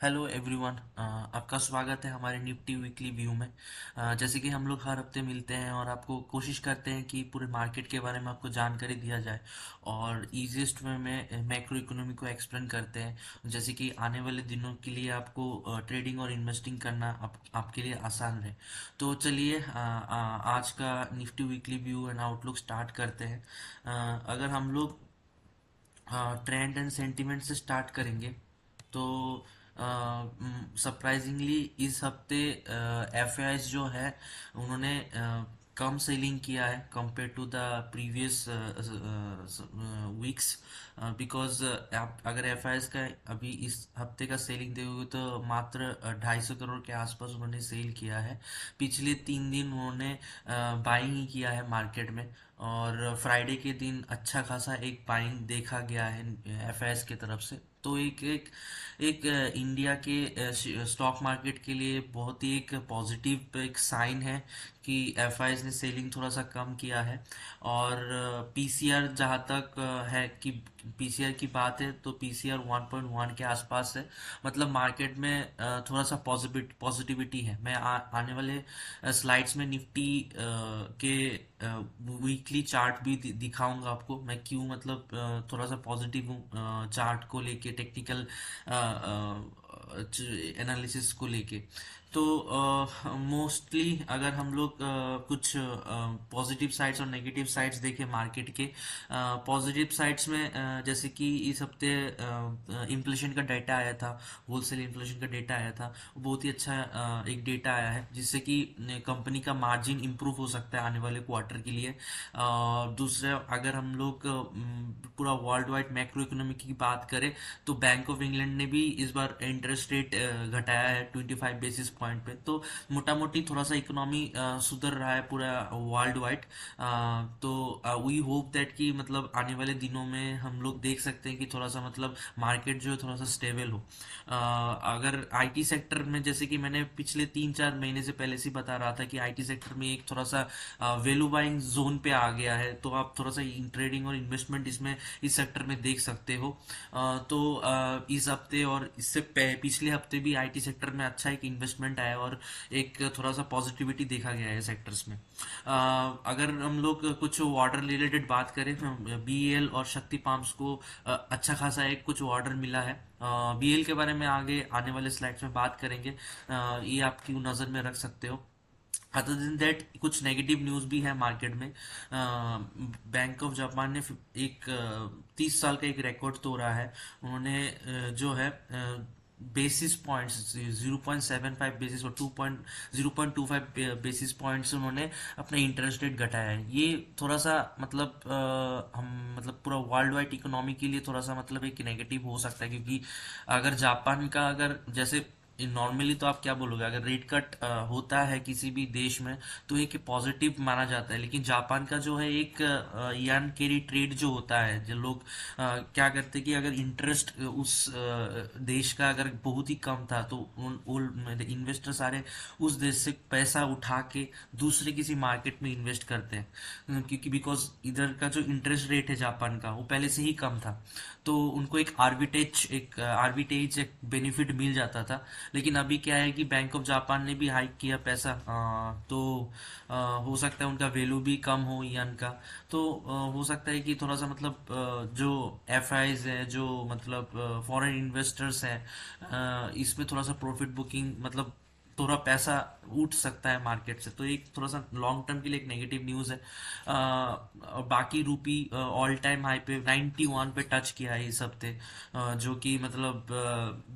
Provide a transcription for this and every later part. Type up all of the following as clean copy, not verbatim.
Hello everyone, आपका स्वागत है हमारे निफ्टी वीकली व्यू में। जैसे कि हम लोग हर हफ्ते मिलते हैं और आपको कोशिश करते हैं कि पूरे मार्केट के बारे में आपको जानकारी दिया जाए और इजीएस्ट वे में मैक्रो इकोनॉमी को एक्सप्लेन करते हैं, जैसे कि आने वाले दिनों के लिए आपको ट्रेडिंग और इन्वेस्टिंग करना आपके लिए आसान रहे। तो चलिए आज का Nifty weekly view and outlook start करते हैं। अगर हम लोग ट्रेंड एंड सेंटीमेंट से स्टार्ट करेंगे तो सरप्राइजिंगली इस हफ्ते एफआईआईज जो है उन्होंने कम सेलिंग किया है compare to the previous weeks. Because आप अगर एफआईआईज का अभी इस हफ्ते का सेलिंग देखोगे तो मात्र 250 करोड़ के आसपास उन्होंने सेल किया है। पिछले 3 दिन उन्होंने बाइंग ही किया है मार्केट में और फ्राइडे के दिन अच्छा खासा एक बाइंग देखा गया है एफआईआईज की तरफ से। तो एक एक एक इंडिया के स्टॉक मार्केट के लिए बहुत ही एक पॉजिटिव एक साइन है कि एफआईआईज ने सेलिंग थोड़ा सा कम किया है। और पीसीआर जहाँ तक है कि पीसीआर की बात है तो पीसीआर 1.1 के आसपास है। मतलब मार्केट में थोड़ा सा पॉजिटिविटी है। मैं आने वाले स्लाइड्स में निफ्टी के वीकली चार्ट भी दिखाऊंगा आपको मैं क्यों मतलब थोड़ा सा पॉजिटिव हूँ चार्ट को लेके, टेक्निकल एनालिसिस को लेके। तो मोस्टली अगर हम लोग कुछ पॉजिटिव साइड्स और नेगेटिव साइड्स देखें मार्केट के, पॉजिटिव साइड्स में जैसे कि इस हफ्ते इन्फ्लेशन का डेटा आया था, होलसेल इन्फ्लेशन का डेटा आया था। वो बहुत ही अच्छा एक डेटा आया है जिससे कि कंपनी का मार्जिन इंप्रूव हो सकता है आने वाले क्वार्टर के लिए। दूसरा अगर हम लोग पूरा वर्ल्ड वाइड मैक्रो इकोनॉमी की बात करें तो बैंक ऑफ इंग्लैंड ने भी इस बार इंटरेस्ट रेट घटाया है 25 बेसिस पॉइंट पे। तो मोटा मोटी थोड़ा सा इकोनॉमी सुधर रहा है पूरा वर्ल्ड वाइड। तो वी होप दैट कि मतलब आने वाले दिनों में हम लोग देख सकते हैं कि थोड़ा सा मतलब मार्केट जो है थोड़ा सा स्टेबल हो। अगर आईटी सेक्टर में, जैसे कि मैंने पिछले 3-4 महीने से पहले से बता रहा था कि आईटी सेक्टर में एक थोड़ा सा वैल्यू बाइंग जोन पे आ गया है, तो आप थोड़ा सा ट्रेडिंग और इन्वेस्टमेंट इसमें इस सेक्टर में देख सकते हो। तो इस हफ्ते और इससे पिछले हफ्ते भी आईटी सेक्टर में अच्छा एक इन्वेस्टमेंट आया और एक थोड़ा सा पॉजिटिविटी देखा गया है सेक्टर्स में। अगर हम लोग कुछ वाटर रिलेटेड बात करें तो बीएल और शक्ति पाम्स को अच्छा खासा एक कुछ ऑर्डर मिला है। बीएल के बारे में आगे आने वाले स्लाइड्स में बात करेंगे। ये आप क्यों नज़र में रख सकते हो। अदर दिन दैट कुछ नेगेटिव न्यूज भी है मार्केट में। बैंक ऑफ जापान ने एक 30 साल का एक रिकॉर्ड तोड़ा है। उन्होंने जो है बेसिस पॉइंट्स 0.75 बेसिस और 0.25 बेसिस पॉइंट्स उन्होंने अपना इंटरेस्ट रेट घटाया है। ये थोड़ा सा मतलब हम मतलब पूरा वर्ल्ड वाइड इकोनॉमी के लिए थोड़ा सा मतलब एक नेगेटिव हो सकता है, क्योंकि अगर जापान का अगर जैसे नॉर्मली तो आप क्या बोलोगे, अगर रेट कट होता है किसी भी देश में तो एक पॉजिटिव माना जाता है। लेकिन जापान का जो है एक यान कैरी ट्रेड जो होता है, जो लोग क्या करते हैं कि अगर इंटरेस्ट उस देश का अगर बहुत ही कम था तो इन्वेस्टर सारे उस देश से पैसा उठा के दूसरे किसी मार्केट में इन्वेस्ट करते हैं। क्योंकि बिकॉज इधर का जो इंटरेस्ट रेट है जापान का वो पहले से ही कम था, तो उनको एक आर्बिटेज एक बेनिफिट मिल जाता था। लेकिन अभी क्या है कि बैंक ऑफ जापान ने भी हाइक किया पैसा, तो हो सकता है उनका वैल्यू भी कम हो यन का। तो हो सकता है कि थोड़ा सा मतलब जो एफआईज है, जो मतलब फॉरेन इन्वेस्टर्स हैं, इसमें थोड़ा सा प्रॉफिट बुकिंग मतलब थोड़ा पैसा उठ सकता है मार्केट से। तो एक थोड़ा सा लॉन्ग टर्म के लिए एक नेगेटिव न्यूज़ है। और बाकी रूपी ऑल टाइम हाई पे 91 पे टच किया है इस हफ्ते, जो कि मतलब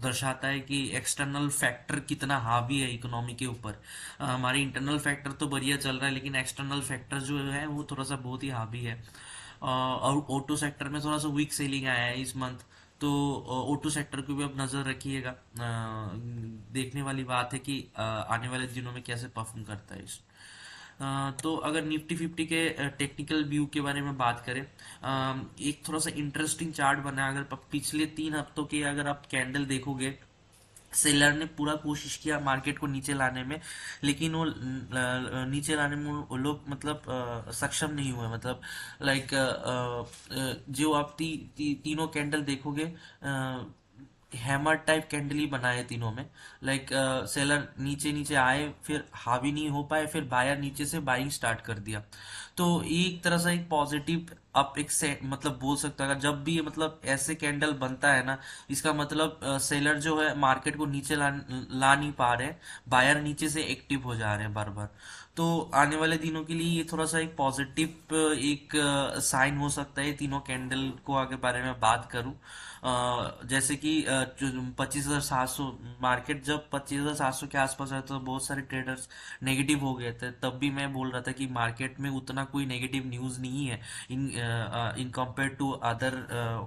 दर्शाता है कि एक्सटर्नल फैक्टर कितना हावी है इकोनॉमी के ऊपर। हमारी इंटरनल फैक्टर तो बढ़िया चल रहा है लेकिन एक्सटर्नल फैक्टर जो है वो थोड़ा सा बहुत ही हावी है। और ऑटो सेक्टर में थोड़ा सा वीक सेलिंग आया है इस मंथ। तो ऑटो सेक्टर को भी अब नज़र रखिएगा। देखने वाली बात है कि आने वाले दिनों में कैसे परफॉर्म करता है इस। तो अगर निफ्टी फिफ्टी के टेक्निकल व्यू के बारे में बात करें, एक थोड़ा सा इंटरेस्टिंग चार्ट बना है। अगर पिछले 3 हफ्तों के अगर आप कैंडल देखोगे, सेलर ने पूरा कोशिश किया मार्केट को नीचे लाने में, लेकिन वो नीचे लाने में वो लोग मतलब सक्षम नहीं हुए। मतलब लाइक जो आप तीनों कैंडल देखोगे, हैमर टाइप कैंडल ही बनाए तीनों में। लाइक सेलर नीचे नीचे आए, फिर हावी नहीं हो पाए, फिर बायर नीचे से बाइंग स्टार्ट कर दिया। तो ये एक तरह से एक पॉजिटिव आप एक से मतलब बोल सकते हो, अगर जब भी मतलब ऐसे कैंडल बनता है ना, इसका मतलब सेलर जो है मार्केट को नीचे ला नहीं पा रहे, बायर नीचे से एक्टिव हो जा रहे हैं बार बार। तो आने वाले दिनों के लिए ये थोड़ा सा एक पॉजिटिव एक साइन हो सकता है। तीनों कैंडल को आगे बारे में बात करूं, जैसे कि 25,700 मार्केट जब 25,700 के आसपास आया तो बहुत सारे ट्रेडर्स नेगेटिव हो गए थे। तब भी मैं बोल रहा था कि मार्केट में उतना कोई नेगेटिव न्यूज़ नहीं है in in compare to other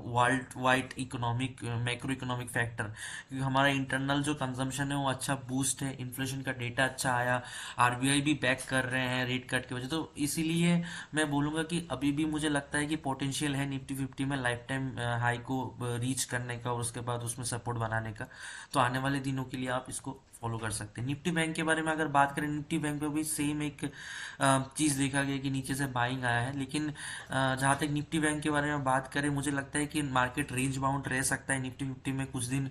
world wide economic macro economic factor, क्योंकि हमारा इंटरनल जो कंजम्पशन है वो अच्छा बूस्ट है, इन्फ्लेशन का डेटा अच्छा आया, आरबीआई भी बैक कर रहे हैं रेट कट की वजह। तो इसीलिए मैं बोलूंगा कि अभी भी मुझे लगता है कि पोटेंशियल है निफ्टी फिफ्टी में लाइफ टाइम हाई को रीच करने का और उसके बाद उसमें सपोर्ट बनाने का। तो आने वाले दिनों के लिए आप इसको फॉलो कर सकते हैं। निफ्टी बैंक के बारे में अगर बात करें, निफ्टी बैंक में भी सेम एक चीज देखा गया कि नीचे से बाइंग आया है, लेकिन जहां तक निफ्टी बैंक के बारे में बात करें, मुझे लगता है कि मार्केट रेंज बाउंड रह सकता है निफ्टी फिफ्टी में कुछ दिन,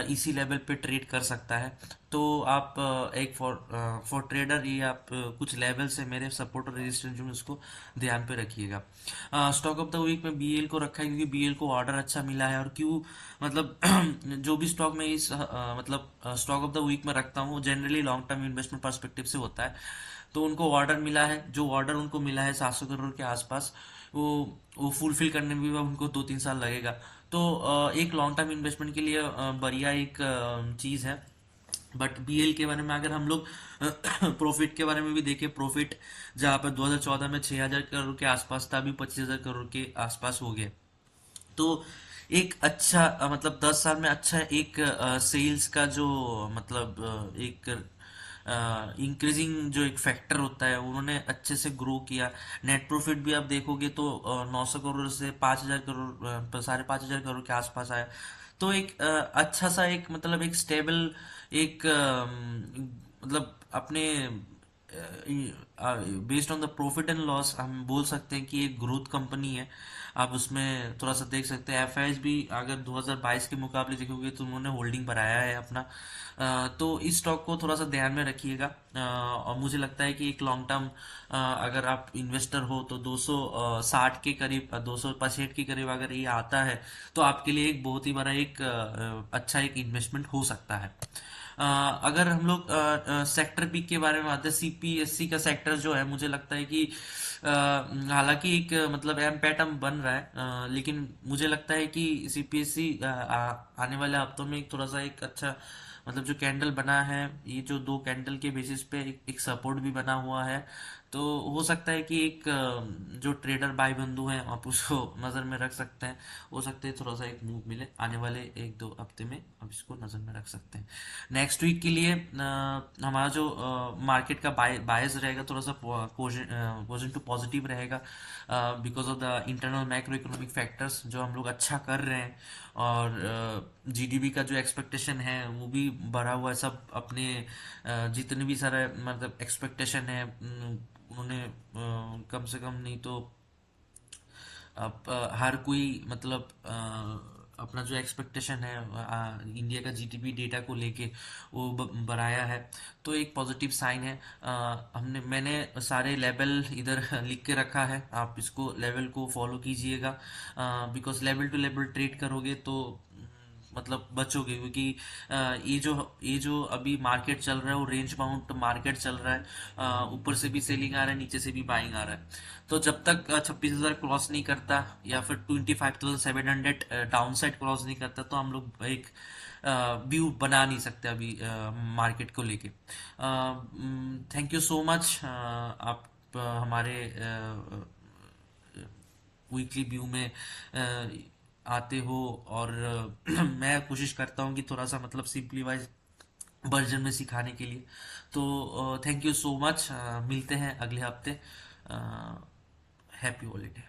इसी लेवल पे ट्रेड कर सकता है। तो आप एक फॉर ट्रेडर ये आप कुछ लेवल से मेरे सपोर्ट और रेजिस्टेंस जो है उसको ध्यान पे रखिएगा। स्टॉक ऑफ द वीक में बीएल को रखा है, क्योंकि बीएल को ऑर्डर अच्छा मिला है। और क्यों मतलब जो भी स्टॉक में इस मतलब स्टॉक ऑफ द वीक में रखता हूँ generally long term investment perspective से होता है। तो उनको ऑर्डर मिला है, जो ऑर्डर उनको मिला है 700 करोड़ के आसपास, वो वो फुलफिल करने में भी अब उनको 2-3 साल लगेगा। तो एक लॉन्ग टर्म इन्वेस्टमेंट के लिए बढ़िया एक चीज़ है। बट बीएल के बारे में अगर हम लोग प्रॉफिट के बारे में भी देखें, प्रॉफिट जहाँ पर 2014 में 6,000 करोड़ के आसपास था, अभी 25,000 करोड़ के आसपास हो गया। तो एक अच्छा मतलब 10 साल में अच्छा एक सेल्स का जो मतलब एक इंक्रीजिंग जो एक फैक्टर होता है, उन्होंने अच्छे से ग्रो किया। नेट प्रॉफिट भी आप देखोगे तो 900 करोड़ से 5,000 करोड़ 5,500 करोड़ के आसपास आया। तो एक अच्छा सा एक मतलब एक स्टेबल एक मतलब अपने based on the profit and loss हम बोल सकते हैं कि एक ग्रोथ कंपनी है। आप उसमें थोड़ा सा देख सकते हैं। एफआईएस भी अगर 2022 के मुकाबले देखोगे तो उन्होंने होल्डिंग बढ़ाया है अपना। तो इस स्टॉक को थोड़ा सा ध्यान में रखिएगा। और मुझे लगता है कि एक लॉन्ग टर्म अगर आप इन्वेस्टर हो तो 260 के करीब 265 के करीब अगर ये आता है तो आपके लिए एक बहुत ही बड़ा एक अच्छा एक इन्वेस्टमेंट हो सकता है। अगर हम लोग सेक्टर पी के बारे में आते हैं, सीपीएससी का सेक्टर जो है, मुझे लगता है कि हालांकि एक मतलब एम पैटर्न बन रहा है, लेकिन मुझे लगता है कि सीपीएससी आने वाले हफ्तों में एक थोड़ा सा एक अच्छा मतलब जो कैंडल बना है, ये जो दो कैंडल के बेसिस पे एक सपोर्ट भी बना हुआ है। तो हो सकता है कि एक जो ट्रेडर भाई बंधु हैं आप उसको नज़र में रख सकते हैं। हो सकता है थोड़ा सा एक मूव मिले आने वाले 1-2 हफ्ते में, आप इसको नज़र में रख सकते हैं। नेक्स्ट वीक के लिए हमारा जो मार्केट का बायस रहेगा थोड़ा सा पोजिटिव टू पॉजिटिव रहेगा, because of the internal macro economic factors जो हम लोग अच्छा कर रहे हैं। और जीडीपी का जो एक्सपेक्टेशन है वो भी बढ़ा हुआ है। सब अपने जितने भी सारे मतलब एक्सपेक्टेशन है, उन्होंने कम से कम नहीं तो अब हर कोई मतलब अपना जो एक्सपेक्टेशन है इंडिया का जीडीपी डेटा को लेके वो बढ़ाया है। तो एक पॉजिटिव साइन है। मैंने सारे लेवल इधर लिख के रखा है, आप इसको लेवल को फॉलो कीजिएगा। Because level to level trade करोगे तो मतलब बचोगे, क्योंकि ये जो अभी मार्केट चल रहा है वो रेंज बाउंड मार्केट चल रहा है। ऊपर से भी सेलिंग आ रहा है, नीचे से भी बाइंग आ रहा है। तो जब तक 26,000 क्रॉस नहीं करता या फिर 25,700 डाउन साइड क्रॉस नहीं करता, तो हम लोग एक व्यू बना नहीं सकते अभी मार्केट को लेके। Thank you so much. आप हमारे वीकली व्यू में आते हो, और मैं कोशिश करता हूँ कि थोड़ा सा मतलब सिंप्लीफाइड वर्जन में सिखाने के लिए। तो थैंक यू सो मच। मिलते हैं अगले हफ्ते। Happy holiday.